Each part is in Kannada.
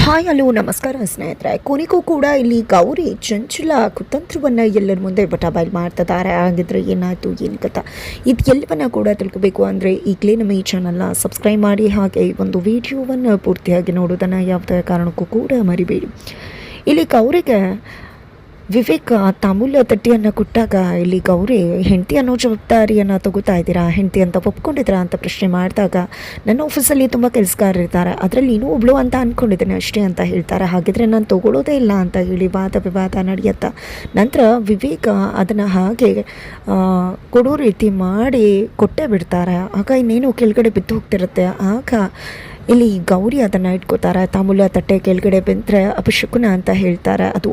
ಹಾಯ್ ಹಲೋ ನಮಸ್ಕಾರ ಸ್ನೇಹಿತರೆ. ಕೊನೆಗೂ ಕೂಡ ಇಲ್ಲಿ ಗೌರಿ ಚಂಚಲ ಕುತಂತ್ರವನ್ನು ಎಲ್ಲರ ಮುಂದೆ ಬಟಾಬೈಲ್ ಮಾಡ್ತಿದ್ದಾರೆ. ಹಾಗಿದ್ರೆ ಏನಾಯಿತು, ಏನು ಕಥೆ, ಇದು ಎಲ್ಲವನ್ನ ಕೂಡ ತಿಳ್ಕೋಬೇಕು ಅಂದರೆ ಈಗಲೇ ನಮ್ಮ ಈ ಚಾನಲ್ನ ಸಬ್ಸ್ಕ್ರೈಬ್ ಮಾಡಿ, ಹಾಗೆ ಒಂದು ವಿಡಿಯೋವನ್ನು ಪೂರ್ತಿಯಾಗಿ ನೋಡೋದನ್ನು ಯಾವುದೇ ಕಾರಣಕ್ಕೂ ಕೂಡ ಮರಿಬೇಡಿ. ಇಲ್ಲಿ ಗೌರಿಗೆ ವಿವೇಕ್ ತಾಂಬೂಲ ತಟ್ಟಿಯನ್ನು ಕೊಟ್ಟಾಗ ಇಲ್ಲಿ ಗೌರಿ ಹೆಂಡತಿ ಅನ್ನೋ ಜವಾಬ್ದಾರಿಯನ್ನು ತಗೋತಾ ಇದ್ದೀರಾ, ಹೆಂಡತಿ ಅಂತ ಒಪ್ಕೊಂಡಿದ್ದೀರಾ ಅಂತ ಪ್ರಶ್ನೆ ಮಾಡಿದಾಗ ನನ್ನ ಆಫೀಸಲ್ಲಿ ತುಂಬ ಕೆಲಸಗಾರರಿದ್ದಾರೆ, ಅದರಲ್ಲಿ ಇನ್ನೂ ಒಬ್ಳು ಅಂತ ಅಂದ್ಕೊಂಡಿದ್ದೇನೆ ಅಷ್ಟೇ ಅಂತ ಹೇಳ್ತಾರೆ. ಹಾಗಿದ್ರೆ ನಾನು ತೊಗೊಳ್ಳೋದೇ ಇಲ್ಲ ಅಂತ ಹೇಳಿ ವಾದ ವಿವಾದ ನಡೆಯುತ್ತಾ ನಂತರ ವಿವೇಕ್ ಅದನ್ನು ಹಾಗೆ ಕೊಡೋ ರೀತಿ ಮಾಡಿ ಕೊಟ್ಟೇ ಬಿಡ್ತಾರೆ. ಆಗ ಇನ್ನೇನು ಕೆಳಗಡೆ ಬಿದ್ದು ಹೋಗ್ತಿರುತ್ತೆ. ಆಗ ಇಲ್ಲಿ ಗೌರಿ ಅದನ್ನು ಇಟ್ಕೋತಾರೆ. ತಾಂಬೂಲ ತಟ್ಟೆ ಕೆಳಗಡೆ ಬಿದ್ದರೆ ಅಪಶಕುನ ಅಂತ ಹೇಳ್ತಾರೆ, ಅದು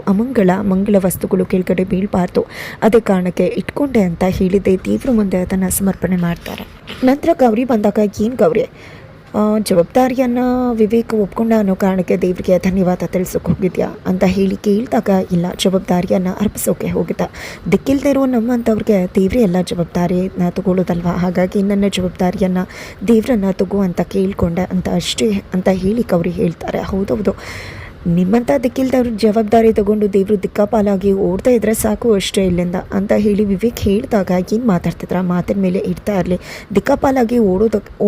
ಮಂಗಳ ವಸ್ತುಗಳು ಕೆಳಗಡೆ ಬೀಳಬಾರ್ದು, ಅದೇ ಕಾರಣಕ್ಕೆ ಇಟ್ಕೊಂಡೆ ಅಂತ ಹೇಳಿದೆ ದೇವ್ರ ಮುಂದೆ ಅದನ್ನು ಸಮರ್ಪಣೆ ಮಾಡ್ತಾರೆ. ನಂತರ ಗೌರಿ ಬಂದಾಗ ಏನು ಗೌರಿ ಜವಾಬ್ದಾರಿಯನ್ನು ವಿವೇಕ್ ಒಪ್ಕೊಂಡ ಅನ್ನೋ ಕಾರಣಕ್ಕೆ ದೇವರಿಗೆ ಧನ್ಯವಾದ ತಿಳಿಸೋಕೆ ಹೋಗಿದ್ಯಾ ಅಂತ ಹೇಳಿ ಕೇಳಿದಾಗ ಇಲ್ಲ, ಜವಾಬ್ದಾರಿಯನ್ನು ಅರ್ಪಿಸೋಕೆ ಹೋಗಿದ್ದ. ದಿಕ್ಕಿಲ್ದೇ ಇರೋ ನಮ್ಮಂಥವ್ರಿಗೆ ದೇವರೇ ಎಲ್ಲ ಜವಾಬ್ದಾರಿನ ತಗೊಳ್ಳೋದಲ್ವ, ಹಾಗಾಗಿ ನನ್ನ ಜವಾಬ್ದಾರಿಯನ್ನು ದೇವರನ್ನು ತಗೋ ಅಂತ ಕೇಳಿಕೊಂಡೆ ಅಂತ ಅಷ್ಟೇ ಅಂತ ಹೇಳಿ ಗೌರಿ ಹೇಳ್ತಾರೆ. ಹೌದೌದು, ನಿಮ್ಮಂಥ ದಿಕ್ಕಿಲ್ದವ್ರ ಜವಾಬ್ದಾರಿ ತಗೊಂಡು ದೇವರು ದಿಕ್ಕಾಪಾಲಾಗಿ ಓಡ್ತಾ ಇದ್ರೆ ಸಾಕು ಅಷ್ಟೇ ಇಲ್ಲಿಂದ ಅಂತ ಹೇಳಿ ವಿವೇಕ್ ಹೇಳಿದಾಗ ಏನು ಮಾತಾಡ್ತಿದ್ರ, ಮಾತಿನ ಮೇಲೆ ಇಡ್ತಾ ಇರಲಿ. ದಿಕ್ಕಾಪಾಲಾಗಿ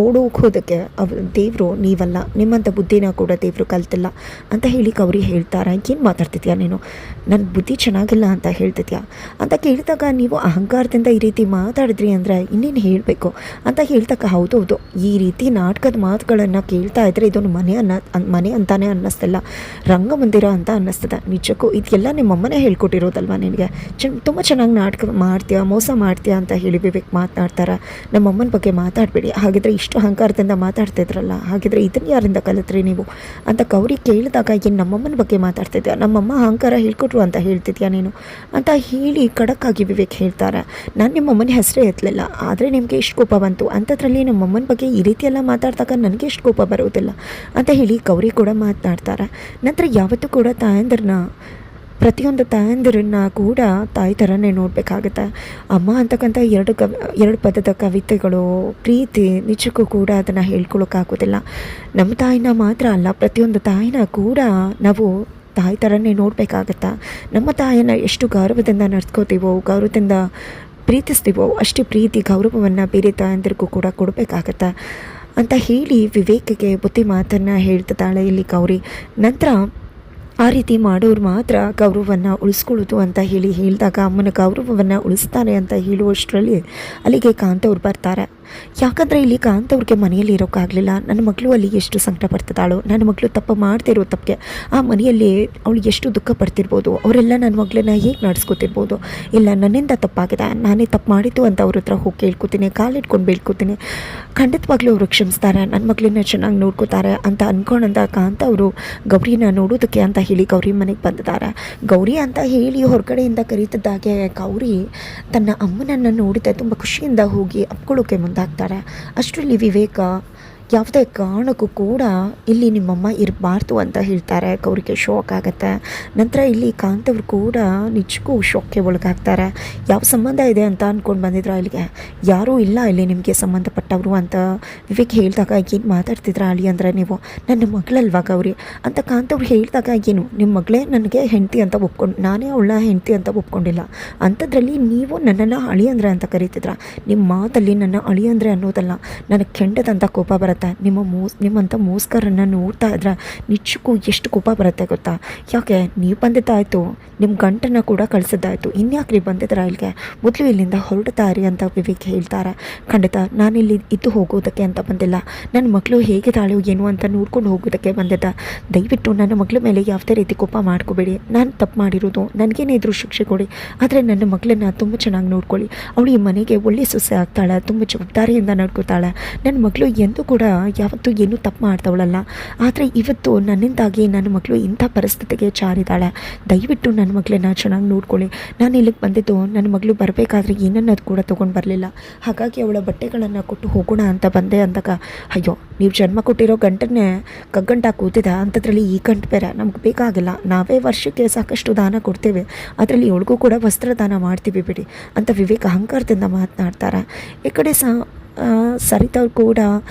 ಓಡೋಕೆ ದೇವರು ನೀವಲ್ಲ, ನಿಮ್ಮಂಥ ಬುದ್ಧಿನ ಕೂಡ ದೇವರು ಕಲ್ತಿಲ್ಲ ಅಂತ ಹೇಳಿ ಗೌರಿ ಹೇಳ್ತಾರೆ. ಏನು ಮಾತಾಡ್ತಿದ್ಯಾ ನೀನು, ನನ್ನ ಬುದ್ಧಿ ಚೆನ್ನಾಗಿಲ್ಲ ಅಂತ ಹೇಳ್ತಿದ್ಯಾ ಅಂತ ಕೇಳಿದಾಗ ನೀವು ಅಹಂಕಾರದಿಂದ ಈ ರೀತಿ ಮಾತಾಡಿದ್ರಿ ಅಂದರೆ ಇನ್ನೇನು ಹೇಳಬೇಕು ಅಂತ ಹೇಳ್ದಾಗ ಹೌದೌದು, ಈ ರೀತಿ ನಾಟಕದ ಮಾತುಗಳನ್ನು ಕೇಳ್ತಾ ಇದ್ದರೆ ಇದೊಂದು ಮನೆ ಅಂತಾನೆ ಅನ್ನಿಸ್ತಿಲ್ಲ, ರಂಗಮಂದಿರ ಅಂತ ಅನ್ನಿಸ್ತದೆ. ನಿಜಕ್ಕೂ ಇದೆಲ್ಲ ನಿಮ್ಮಮ್ಮನೇ ಹೇಳ್ಕೊಟ್ಟಿರೋದಲ್ವ ನಿನಗೆ, ತುಂಬ ಚೆನ್ನಾಗಿ ನಾಟಕ ಮಾಡ್ತೀಯಾ, ಮೋಸ ಮಾಡ್ತೀಯಾ ಅಂತ ಹೇಳಿ ವಿವೇಕ್ ಮಾತನಾಡ್ತಾರೆ. ನಮ್ಮಮ್ಮನ ಬಗ್ಗೆ ಮಾತಾಡಬೇಡಿ, ಹಾಗಿದ್ರೆ ಇಷ್ಟು ಅಹಂಕಾರದಿಂದ ಮಾತಾಡ್ತಿದ್ರಲ್ಲ, ಹಾಗಿದ್ರೆ ಇದನ್ನು ಯಾರಿಂದ ಕಲಿತ್ರಿ ನೀವು ಅಂತ ಗೌರಿ ಕೇಳಿದಾಗ ಏನು ನಮ್ಮಮ್ಮನ ಬಗ್ಗೆ ಮಾತಾಡ್ತಿದ್ಯಾ, ನಮ್ಮಮ್ಮ ಅಹಂಕಾರ ಹೇಳ್ಕೊಟ್ರು ಅಂತ ಹೇಳ್ತಿದ್ಯಾ ನೀನು ಅಂತ ಹೇಳಿ ಖಡಕ್ಕಾಗಿ ವಿವೇಕ್ ಹೇಳ್ತಾರೆ. ನಾನು ನಿಮ್ಮಮ್ಮನ ಹೆಸರೇ ಎತ್ತಲಿಲ್ಲ, ಆದರೆ ನಿಮಗೆ ಎಷ್ಟು ಕೋಪ ಬಂತು ಅಂಥದ್ರಲ್ಲಿ ನಮ್ಮಮ್ಮನ ಬಗ್ಗೆ ಈ ರೀತಿಯೆಲ್ಲ ಮಾತಾಡಿದಾಗ ನನಗೆ ಎಷ್ಟು ಕೋಪ ಬರೋದಿಲ್ಲ ಅಂತ ಹೇಳಿ ಗೌರಿ ಕೂಡ ಮಾತನಾಡ್ತಾರೆ. ನಂತರ ಯಾವತ್ತೂ ಕೂಡ ಪ್ರತಿಯೊಂದು ತಾಯಂದಿರನ್ನ ಕೂಡ ತಾಯಿ ಥರನೇ ನೋಡಬೇಕಾಗತ್ತೆ. ಅಮ್ಮ ಅಂತಕ್ಕಂಥ ಎರಡು ಪದದ ಕವಿತೆಗಳು, ಪ್ರೀತಿ ನಿಜಕ್ಕೂ ಕೂಡ ಅದನ್ನು ಹೇಳ್ಕೊಳಕ್ಕಾಗೋದಿಲ್ಲ. ನಮ್ಮ ತಾಯಿನ ಮಾತ್ರ ಅಲ್ಲ, ಪ್ರತಿಯೊಂದು ತಾಯಿನ ಕೂಡ ನಾವು ತಾಯಿ ಥರನೇ ನೋಡಬೇಕಾಗತ್ತಾ. ನಮ್ಮ ತಾಯಿನ ಎಷ್ಟು ಗೌರವದಿಂದ ನಡೆಸ್ಕೋತೀವೋ, ಗೌರವದಿಂದ ಪ್ರೀತಿಸ್ತೀವೋ, ಅಷ್ಟೇ ಪ್ರೀತಿ ಗೌರವವನ್ನು ಬೇರೆ ತಾಯಂದಿರಿಗೂ ಕೂಡ ಕೊಡಬೇಕಾಗತ್ತೆ ಅಂತ ಹೇಳಿ ವಿವೇಕಿಗೆ ಬುದ್ಧಿ ಮಾತನ್ನು ಹೇಳ್ತಿದ್ದಾಳೆ ಇಲ್ಲಿ ಗೌರಿ. ನಂತರ ಆ ರೀತಿ ಮಾಡೋರು ಮಾತ್ರ ಗೌರವವನ್ನು ಉಳಿಸ್ಕೊಳ್ಳೋದು ಅಂತ ಹೇಳಿದಾಗ ಅಮ್ಮನ ಗೌರವವನ್ನು ಉಳಿಸ್ತಾರೆ ಅಂತ ಹೇಳುವಷ್ಟರಲ್ಲಿ ಅಲ್ಲಿಗೆ ಕಾಂತವ್ರು ಬರ್ತಾರೆ. ಯಾಕಂದರೆ ಇಲ್ಲಿ ಕಾಂತವ್ರಿಗೆ ಮನೆಯಲ್ಲಿ ಇರೋಕ್ಕಾಗಲಿಲ್ಲ. ನನ್ನ ಮಗಳು ಅಲ್ಲಿ ಎಷ್ಟು ಸಂಕಟ ಪಡ್ತಿದ್ದಾಳೋ, ನನ್ನ ಮಗಳು ತಪ್ಪು ಮಾಡ್ತಿರೋ ತಪ್ಪಿಗೆ ಆ ಮನೆಯಲ್ಲಿ ಅವಳು ಎಷ್ಟು ದುಃಖ ಪಡ್ತಿರ್ಬೋದು, ಅವರೆಲ್ಲ ನನ್ನ ಮಗಳನ್ನ ಹೇಗೆ ನಡೆಸ್ಕೊತಿರ್ಬೋದು. ಇಲ್ಲ, ನನ್ನಿಂದ ತಪ್ಪಾಗಿದೆ, ನಾನೇ ತಪ್ಪು ಮಾಡಿದ್ದು ಅಂತ ಅವ್ರ ಹತ್ರ ಹೋಗಿ ಕೇಳ್ಕೊತೀನಿ, ಕಾಲಿಟ್ಕೊಂಡು ಬೇಡ್ಕೊತೀನಿ, ಖಂಡಿತವಾಗ್ಲೂ ಅವರು ಕ್ಷಮಿಸ್ತಾರೆ, ನನ್ನ ಮಗಳನ್ನ ಚೆನ್ನಾಗಿ ನೋಡ್ಕೋತಾರೆ ಅಂತ ಅಂದ್ಕೊಂಡಂತ ಕಾಂತವರು ಗೌರಿನ ನೋಡೋದಕ್ಕೆ ಅಂತ ಹೇಳಿ ಗೌರಿ ಮನೆಗೆ ಬಂದಿದ್ದಾರೆ. ಗೌರಿ ಅಂತ ಹೇಳಿ ಹೊರಗಡೆಯಿಂದ ಕರೀತಿದ್ದಾಗೆ ಗೌರಿ ತನ್ನ ಅಮ್ಮನನ್ನು ನೋಡಿದೆ ತುಂಬ ಖುಷಿಯಿಂದ ಹೋಗಿ ಅಪ್ಕೊಳ್ಳೋಕೆ ಮುಂದಾಗ್ತಾರೆ. ಅಷ್ಟರಲ್ಲಿ ವಿವೇಕ ಯಾವುದೇ ಕಾರಣಕ್ಕೂ ಕೂಡ ಇಲ್ಲಿ ನಿಮ್ಮಮ್ಮ ಇರಬಾರ್ದು ಅಂತ ಹೇಳ್ತಾರೆ. ಗೌರಿಗೆ ಶಾಕ್ ಆಗುತ್ತೆ. ನಂತರ ಇಲ್ಲಿ ಕಾಂತವ್ರು ಕೂಡ ನಿಜಕ್ಕೂ ಶಾಕ್ಗೆ ಒಳಗಾಗ್ತಾರೆ. ಯಾವ ಸಂಬಂಧ ಇದೆ ಅಂತ ಅಂದ್ಕೊಂಡು ಬಂದಿದ್ರ, ಇಲ್ಲಿಗೆ ಯಾರೂ ಇಲ್ಲ ಇಲ್ಲಿ ನಿಮಗೆ ಸಂಬಂಧಪಟ್ಟವರು ಅಂತ ವಿವೇಕ್ ಹೇಳಿದಾಗ ಏನು ಮಾತಾಡ್ತಿದ್ರ ಅಳಿ ಅಂದರೆ ನೀವು ನನ್ನ ಮಗಳಲ್ವಾ ಗೌರಿ ಅಂತ ಕಾಂತವ್ರು ಹೇಳಿದಾಗ ಏನು ನಿಮ್ಮ ಮಗಳೇ ನನಗೆ ಹೆಂಡತಿ ಅಂತ ನಾನೇ ಅವಳ ಹೆಂಡತಿ ಅಂತ ಒಪ್ಕೊಂಡಿಲ್ಲ, ಅಂಥದ್ರಲ್ಲಿ ನೀವು ನನ್ನನ್ನು ಅಳಿಯಂದ್ರೆ ಅಂತ ಕರೀತಿದ್ರ. ನಿಮ್ಮ ಮಾತಲ್ಲಿ ನನ್ನ ಅಳಿಯಂದ್ರೆ ಅನ್ನೋದಲ್ಲ, ನನಗೆ ಕೆಂಡದಂಥ ಕೋಪ ಬರುತ್ತೆ. ನಿಮ್ಮಂಥ ಮೋಸ್ಕರನ್ನು ನೋಡ್ತಾ ಇದ್ರೆ ನಿಜಕ್ಕೂ ಎಷ್ಟು ಕೋಪ ಬರುತ್ತೆ ಗೊತ್ತಾ. ಯಾಕೆ ನೀವು ಬಂದಿದ್ದಾಯಿತು, ನಿಮ್ಮ ಗಂಟನ್ನು ಕೂಡ ಕಳಿಸಿದ್ದಾಯಿತು, ಇನ್ಯಾಕ್ರಿ ಬಂದಿದ್ರ ಇಲ್ಲಿಗೆ, ಮೊದಲು ಇಲ್ಲಿಂದ ಹೊರಡ್ತಾರಿ ಅಂತ ವಿವೇಕ್ ಹೇಳ್ತಾರೆ. ಖಂಡಿತ ನಾನಿಲ್ಲಿ ಇದ್ದು ಹೋಗೋದಕ್ಕೆ ಅಂತ ಬಂದಿಲ್ಲ, ನನ್ನ ಮಗಳು ಹೇಗಿದ್ದಾಳು ಏನು ಅಂತ ನೋಡ್ಕೊಂಡು ಹೋಗೋದಕ್ಕೆ ಬಂದಿದ್ದ. ದಯವಿಟ್ಟು ನನ್ನ ಮಗಳ ಮೇಲೆ ಯಾವುದೇ ರೀತಿ ಕೋಪ ಮಾಡ್ಕೋಬೇಡಿ, ನಾನು ತಪ್ಪು ಮಾಡಿರೋದು, ನನಗೇನೇ ಇದ್ರೂ ಶಿಕ್ಷೆ ಕೊಡಿ, ಆದರೆ ನನ್ನ ಮಗಳನ್ನ ತುಂಬ ಚೆನ್ನಾಗಿ ನೋಡ್ಕೊಳ್ಳಿ, ಅವಳು ಈ ಮನೆಗೆ ಒಳ್ಳೆ ಸೊಸೆ ಆಗ್ತಾಳೆ, ತುಂಬ ಜವಾಬ್ದಾರಿಯಿಂದ ನಡ್ಕೋತಾಳೆ. ನನ್ನ ಮಗಳು ಎಂದೂ ಕೂಡ ಯಾವತ್ತೂ ಏನೂ ತಪ್ಪು ಮಾಡ್ತವಳಲ್ಲ, ಆದರೆ ಇವತ್ತು ನನ್ನಿಂದಾಗಿ ನನ್ನ ಮಗಳು ಇಂಥ ಪರಿಸ್ಥಿತಿಗೆ ಜಾರಿದ್ದಾಳೆ. ದಯವಿಟ್ಟು ನನ್ನ ಮಗಳನ್ನ ಚೆನ್ನಾಗಿ ನೋಡ್ಕೊಳ್ಳಿ. ನಾನು ಇಲ್ಲಿಗೆ ಬಂದಿದ್ದು ನನ್ನ ಮಗಳು ಬರಬೇಕಾದ್ರೆ ಏನನ್ನದು ಕೂಡ ತೊಗೊಂಡು ಬರಲಿಲ್ಲ, ಹಾಗಾಗಿ ಅವಳ ಬಟ್ಟೆಗಳನ್ನು ಕೊಟ್ಟು ಹೋಗೋಣ ಅಂತ ಬಂದೆ ಅಂದಾಗ ಅಯ್ಯೋ ನೀವು ಜನ್ಮ ಕೊಟ್ಟಿರೋ ಗಂಟನ್ನೇ ಕಗ್ಗಂಟಾಗಿ ಕೂತಿದ, ಅಂಥದ್ರಲ್ಲಿ ಈ ಗಂಟು ಬೇರೆ ನಮ್ಗೆ ಬೇಕಾಗಿಲ್ಲ, ನಾವೇ ವರ್ಷಕ್ಕೆ ಸಾಕಷ್ಟು ದಾನ ಕೊಡ್ತೇವೆ, ಅದರಲ್ಲಿ ಇವಳಿಗೂ ಕೂಡ ವಸ್ತ್ರದಾನ ಮಾಡ್ತೀವಿ ಬಿಡಿ ಅಂತ ವಿವೇಕ್ ಅಹಂಕಾರದಿಂದ ಮಾತನಾಡ್ತಾರೆ. ಈ ಕಡೆ ಸರಿತಾ ಅವ್ರು ಕೂಡ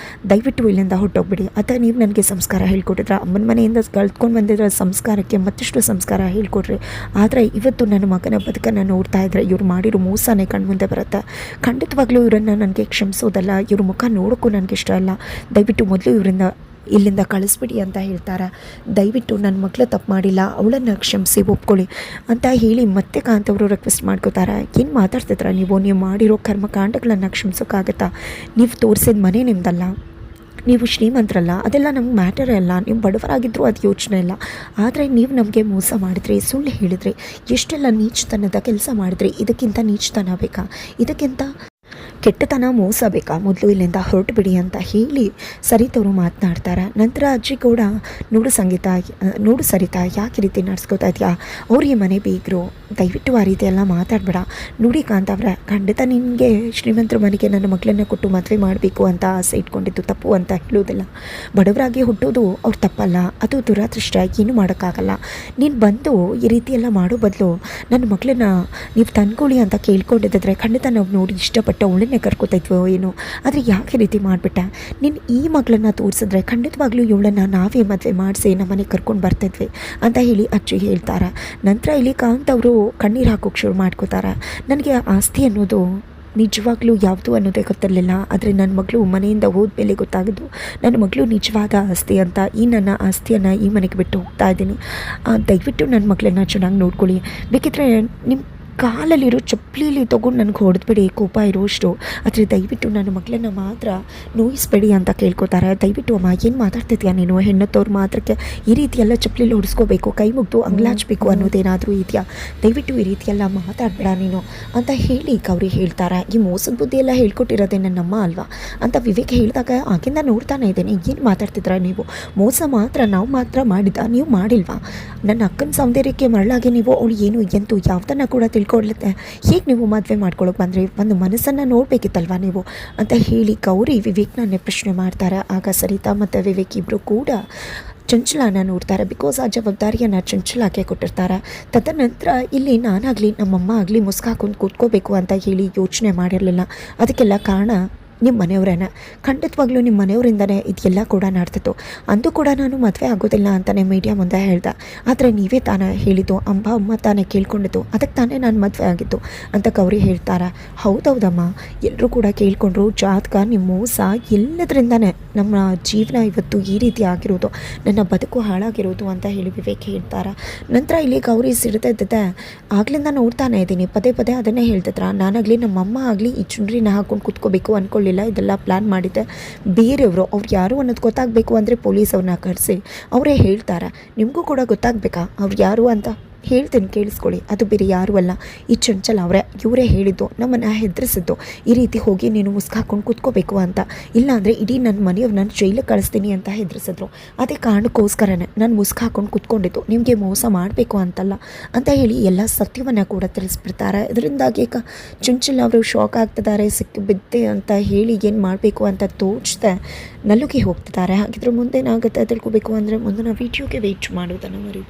ದಯವಿಟ್ಟು ಇಲ್ಲಿಂದ ಹೊರಟೋಗ್ಬಿಡಿ. ಅಥವಾ ನೀವು ನನಗೆ ಸಂಸ್ಕಾರ ಹೇಳ್ಕೊಟ್ಟಿದ್ರ, ಅಮ್ಮನ ಮನೆಯಿಂದ ಕಲ್ತ್ಕೊಂಡು ಬಂದಿರೋ ಸಂಸ್ಕಾರಕ್ಕೆ ಮತ್ತಷ್ಟು ಸಂಸ್ಕಾರ ಹೇಳ್ಕೊಡ್ರಿ. ಆದರೆ ಇವತ್ತು ನನ್ನ ಮಗನ ಬದುಕನ್ನು ನೋಡ್ತಾ ಇದ್ರೆ ಇವ್ರು ಮಾಡಿರೋ ಮೋಸನೇ ಕಣ್ಮುಂದೆ ಬರುತ್ತೆ. ಖಂಡಿತವಾಗ್ಲೂ ಇವರನ್ನು ನನಗೆ ಕ್ಷಮಿಸೋದಲ್ಲ, ಇವ್ರ ಮುಖ ನೋಡೋಕ್ಕೂ ನನಗೆ ಇಷ್ಟ ಇಲ್ಲ. ದಯವಿಟ್ಟು ಮೊದಲು ಇಲ್ಲಿಂದ ಕಳಿಸ್ಬಿಡಿ ಅಂತ ಹೇಳ್ತಾರೆ. ದಯವಿಟ್ಟು ನನ್ನ ಮಗಳು ತಪ್ಪು ಮಾಡಿಲ್ಲ, ಅವಳನ್ನು ಕ್ಷಮಿಸಿ ಒಪ್ಕೊಳ್ಳಿ ಅಂತ ಹೇಳಿ ಮತ್ತೆ ಕಾಂತವರು ರಿಕ್ವೆಸ್ಟ್ ಮಾಡ್ಕೋತಾರೆ. ಏನು ಮಾತಾಡ್ತಿದ್ರ ನೀವು ಮಾಡಿರೋ ಕರ್ಮಕಾಂಡಗಳನ್ನು ಕ್ಷಮಿಸೋಕ್ಕಾಗತ್ತಾ? ನೀವು ತೋರಿಸಿದ ಮನೆ ನಿಮ್ದಲ್ಲ, ನೀವು ಶ್ರೀಮಂತರಲ್ಲ, ಅದೆಲ್ಲ ನಮ್ಗೆ ಮ್ಯಾಟರೇ ಅಲ್ಲ. ನೀವು ಬಡವರಾಗಿದ್ದರೂ ಅದು ಯೋಚನೆ ಇಲ್ಲ. ಆದರೆ ನೀವು ನಮಗೆ ಮೋಸ ಮಾಡಿದ್ರಿ, ಸುಳ್ಳು ಹೇಳಿದ್ರಿ, ಎಷ್ಟೆಲ್ಲ ನೀಚತನದ ಕೆಲಸ ಮಾಡಿದ್ರಿ. ಇದಕ್ಕಿಂತ ನೀಚತನ ಬೇಕಾ? ಇದಕ್ಕಿಂತ ಕೆಟ್ಟತನ ಮೋಸ ಬೇಕಾ? ಮೊದಲು ಇಲ್ಲಿಂದ ಹೊರಟು ಬಿಡಿ ಅಂತ ಹೇಳಿ ಸರಿತವರು ಮಾತನಾಡ್ತಾರೆ. ನಂತರ ಅಜ್ಜಿ ಕೂಡ ನೋಡು ಸರಿತಾ, ಯಾಕೆ ರೀತಿ ನಡ್ಸ್ಕೊತಾ ಇದೆಯಾ? ಅವ್ರಿಗೆ ಮನೆ ಬೀಗರು, ದಯವಿಟ್ಟು ಆ ರೀತಿ ಎಲ್ಲ ಮಾತಾಡಬೇಡ. ನೋಡಿ ಕಾಂತವ್ರೆ, ಖಂಡಿತ ನಿನಗೆ ಶ್ರೀಮಂತರ ಮನೆಗೆ ನನ್ನ ಮಕ್ಕಳನ್ನ ಕೊಟ್ಟು ಮದುವೆ ಮಾಡಬೇಕು ಅಂತ ಆಸೆ ಇಟ್ಕೊಂಡಿದ್ದು ತಪ್ಪು ಅಂತ ಹೇಳೋದಿಲ್ಲ. ಬಡವರಾಗಿ ಹುಟ್ಟೋದು ಅವ್ರು ತಪ್ಪಲ್ಲ, ಅದು ದುರಾದೃಷ್ಟ, ಏನೂ ಮಾಡೋಕ್ಕಾಗಲ್ಲ. ನೀನು ಬಂದು ಈ ರೀತಿ ಎಲ್ಲ ಮಾಡೋ ಬದಲು ನನ್ನ ಮಕ್ಕಳನ್ನ ನೀವು ತಂದ್ಕೊಳ್ಳಿ ಅಂತ ಕೇಳ್ಕೊಂಡಿದ್ದರೆ ಖಂಡಿತ ನಾವು ನೋಡಿ ಇಷ್ಟಪಟ್ಟು ಅವಳನ್ನೇ ಕರ್ಕೋತಾ ಇದ್ವೋ ಏನೋ. ಆದರೆ ಯಾಕೆ ರೀತಿ ಮಾಡಿಬಿಟ್ಟೆ? ನೀನು ಈ ಮಗಳನ್ನ ತೋರಿಸಿದ್ರೆ ಖಂಡಿತವಾಗ್ಲೂ ಇವಳನ್ನು ನಾವೇ ಮದುವೆ ಮಾಡಿಸಿ ನಮ್ಮನೆಗೆ ಕರ್ಕೊಂಡು ಬರ್ತಿದ್ವಿ ಅಂತ ಹೇಳಿ ಅಜ್ಜಿ ಹೇಳ್ತಾರೆ. ನಂತರ ಇಲ್ಲಿ ಕಾಂತವರು ಕಣ್ಣೀರು ಹಾಕೋಕ್ಕೆ ಶುರು ಮಾಡ್ಕೋತಾರೆ. ನನಗೆ ಆಸ್ತಿ ಅನ್ನೋದು ನಿಜವಾಗ್ಲೂ ಯಾವುದು ಅನ್ನೋದೇ ಗೊತ್ತಿರಲಿಲ್ಲ. ಆದರೆ ನನ್ನ ಮಗಳು ಮನೆಯಿಂದ ಹೋದ್ಮೇಲೆ ಗೊತ್ತಾಗೋದು ನನ್ನ ಮಗಳು ನಿಜವಾದ ಆಸ್ತಿ ಅಂತ. ಈ ನನ್ನ ಆಸ್ತಿಯನ್ನು ಈ ಮನೆಗೆ ಬಿಟ್ಟು ಹೋಗ್ತಾ ಇದ್ದೀನಿ. ದಯವಿಟ್ಟು ನನ್ನ ಮಗಳನ್ನ ಚೆನ್ನಾಗಿ ನೋಡ್ಕೊಳ್ಳಿ. ಬೇಕಿದ್ರೆ ನಿಮ್ಮ ಕಾಲಲ್ಲಿರೋ ಚಪ್ಪಲಿಲಿ ತೊಗೊಂಡು ನನಗೆ ಹೊಡೆದ್ಬಿಡಿ, ಕೋಪ ಇರೋಷ್ಟು. ಆದರೆ ದಯವಿಟ್ಟು ನನ್ನ ಮಗಳನ್ನ ಮಾತ್ರ ನೋಯಿಸ್ಬೇಡಿ ಅಂತ ಕೇಳ್ಕೊತಾರೆ. ದಯವಿಟ್ಟು ಅಮ್ಮ, ಏನು ಮಾತಾಡ್ತಿದ್ಯಾ ನೀನು? ಹೆಣ್ಣತ್ತವ್ರು ಮಾತ್ರಕ್ಕೆ ಈ ರೀತಿ ಎಲ್ಲ ಚಪ್ಪಲಿಲಿ ಹೊಡಿಸ್ಕೋಬೇಕು, ಕೈ ಮುಗ್ದು ಅಂಗ್ಲಾಚಬೇಕು ಅನ್ನೋದೇನಾದರೂ ಇದೆಯಾ? ದಯವಿಟ್ಟು ಈ ರೀತಿಯೆಲ್ಲ ಮಾತಾಡಬೇಡ ನೀನು ಅಂತ ಹೇಳಿ ಗೌರಿ ಹೇಳ್ತಾರೆ. ಈ ಮೋಸದ ಬುದ್ಧಿ ಎಲ್ಲ ಹೇಳ್ಕೊಟ್ಟಿರೋದೇ ನನ್ನಮ್ಮ ಅಲ್ವಾ ಅಂತ ವಿವೇಕ್ ಹೇಳಿದಾಗ ಆಗಿಂದ ನೋಡ್ತಾನೆ ಇದ್ದೇನೆ. ಏನು ಮಾತಾಡ್ತಿದ್ರ ನೀವು? ಮೋಸ ಮಾತ್ರ ನಾವು ಮಾತ್ರ ಮಾಡಿದ್ದ, ನೀವು ಮಾಡಿಲ್ವಾ? ನನ್ನ ಅಕ್ಕನ ಸೌಂದರ್ಯಕ್ಕೆ ಮರಳಾಗಿ ನೀವು ಅವಳು ಏನು ಎಂತೂ ಯಾವುದನ್ನು ಕೂಡ ತಿಳ್ಕೊಡ್ಲತ್ತೆ. ಹೇಗೆ ನೀವು ಮದುವೆ ಮಾಡ್ಕೊಳ್ಳೋಕೆ ಬಂದರೆ? ಒಂದು ಮನಸ್ಸನ್ನು ನೋಡಬೇಕಿತ್ತಲ್ವ ನೀವು ಅಂತ ಹೇಳಿ ಗೌರಿ ವಿವೇಕ್ನನ್ನೇ ಪ್ರಶ್ನೆ ಮಾಡ್ತಾರೆ. ಆಗ ಸರಿತಾ ಮತ್ತು ವಿವೇಕ್ ಇಬ್ಬರು ಕೂಡ ಚಂಚಲನ ನೋಡ್ತಾರೆ. ಬಿಕಾಸ್ ಆ ಜವಾಬ್ದಾರಿಯನ್ನು ಚಂಚಲಕ್ಕೆ ಕೊಟ್ಟಿರ್ತಾರೆ. ತದನಂತರ ಇಲ್ಲಿ ನಾನಾಗಲಿ ನಮ್ಮಮ್ಮ ಆಗಲಿ ಮುಸ್ಕಾಕೊಂಡು ಕೂತ್ಕೋಬೇಕು ಅಂತ ಹೇಳಿ ಯೋಚನೆ ಮಾಡಿರಲಿಲ್ಲ. ಅದಕ್ಕೆಲ್ಲ ಕಾರಣ ನಿಮ್ಮ ಮನೆಯವರೇನೆ. ಖಂಡಿತವಾಗ್ಲೂ ನಿಮ್ಮ ಮನೆಯವರಿಂದನೇ ಇದೆಲ್ಲ ಕೂಡ ನಡ್ತಿತ್ತು. ಅಂದು ಕೂಡ ನಾನು ಮದುವೆ ಆಗೋದಿಲ್ಲ ಅಂತಲೇ ಮೀಡಿಯಾ ಮುಂದೆ ಹೇಳ್ದೆ. ಆದರೆ ನೀವೇ ತಾನೇ ಹೇಳಿದ್ದು, ಅಮ್ಮ ತಾನೇ ಕೇಳ್ಕೊಂಡಿದ್ದು, ಅದಕ್ಕೆ ತಾನೇ ನಾನು ಮದುವೆ ಆಗಿದ್ದು ಅಂತ ಗೌರಿ ಹೇಳ್ತಾರೆ. ಹೌದಮ್ಮ, ಎಲ್ಲರೂ ಕೂಡ ಕೇಳ್ಕೊಂಡ್ರು. ಜಾತಕ, ನಿಮ್ಮ ಮೋಸ, ಎಲ್ಲದರಿಂದನೇ ನಮ್ಮ ಜೀವನ ಇವತ್ತು ಈ ರೀತಿ ಆಗಿರೋದು, ನನ್ನ ಬದುಕು ಹಾಳಾಗಿರೋದು ಅಂತ ಹೇಳಿ ವಿವೇಕ್ ಹೇಳ್ತಾರೆ. ನಂತರ ಇಲ್ಲಿ ಗೌರಿ ಸಿಡ್ತಿದ್ದೆ. ಆಗ್ಲಿಂದ ನೋಡ್ತಾನೆ ಇದ್ದೀನಿ, ಪದೇ ಪದೇ ಅದನ್ನೇ ಹೇಳ್ತಿದ್ರ. ನಾನಾಗಲಿ ನಮ್ಮಮ್ಮ ಆಗಲಿ ಈ ಚುಂಡ್ರಿನ ಹಾಕ್ಕೊಂಡು ಕೂತ್ಕೋಬೇಕು ಅಂದ್ಕೊಳ್ಳಿ, ಇದೆಲ್ಲ ಪ್ಲ್ಯಾನ್ ಮಾಡಿದ್ದೆ ಬೇರೆಯವರು. ಅವ್ರು ಯಾರು ಅನ್ನೋದು ಗೊತ್ತಾಗಬೇಕು ಅಂದರೆ ಪೊಲೀಸ್ ಅವ್ರನ್ನ ಕರೆಸಿ ಅವರೇ ಹೇಳ್ತಾರೆ. ನಿಮಗೂ ಕೂಡ ಗೊತ್ತಾಗಬೇಕಾ ಅವ್ರು ಯಾರು ಅಂತ? ಹೇಳ್ತೀನಿ ಕೇಳಿಸ್ಕೊಳ್ಳಿ. ಅದು ಬೇರೆ ಯಾರೂ ಅಲ್ಲ, ಈ ಚಂಚಲ ಇವರೇ ಹೇಳಿದ್ದು, ನಮ್ಮನ್ನು ಹೆದರಿಸಿದ್ದು, ಈ ರೀತಿ ಹೋಗಿ ನೀನು ಮುಸ್ಕಾಕೊಂಡು ಕೂತ್ಕೋಬೇಕು ಅಂತ, ಇಲ್ಲಾಂದರೆ ಇಡೀ ನನ್ನ ಮನೆಯವ್ರು ನಾನು ಜೈಲಿಗೆ ಕಳಿಸ್ತೀನಿ ಅಂತ ಹೆದರಿಸಿದ್ರು. ಅದೇ ಕಾರಣಕ್ಕೋಸ್ಕರನೇ ನಾನು ಮುಸ್ಕಾಕೊಂಡು ಕೂತ್ಕೊಂಡಿದ್ದು, ನಿಮಗೆ ಮೋಸ ಮಾಡಬೇಕು ಅಂತಲ್ಲ ಅಂತ ಹೇಳಿ ಎಲ್ಲ ಸತ್ಯವನ್ನು ಕೂಡ ತಿಳಿಸ್ಬಿಡ್ತಾರೆ. ಇದರಿಂದಾಗಿ ಚಂಚಲ ಅವರು ಶಾಕ್ ಆಗ್ತಿದ್ದಾರೆ. ಸಿಕ್ಕಿಬಿದ್ದೆ ಅಂತ ಹೇಳಿ ಏನು ಮಾಡಬೇಕು ಅಂತ ತೋಚ್ದೆ ನಲ್ಲುಗೆ ಹೋಗ್ತಿದ್ದಾರೆ. ಹಾಗಿದ್ರೆ ಮುಂದೇನಾಗುತ್ತೆ ತಿಳ್ಕೊಬೇಕು ಅಂದರೆ ಮುಂದಿನ ವೀಡಿಯೋಗೆ ವೇಟ್ ಮಾಡೋದನ್ನು ಮರಿ.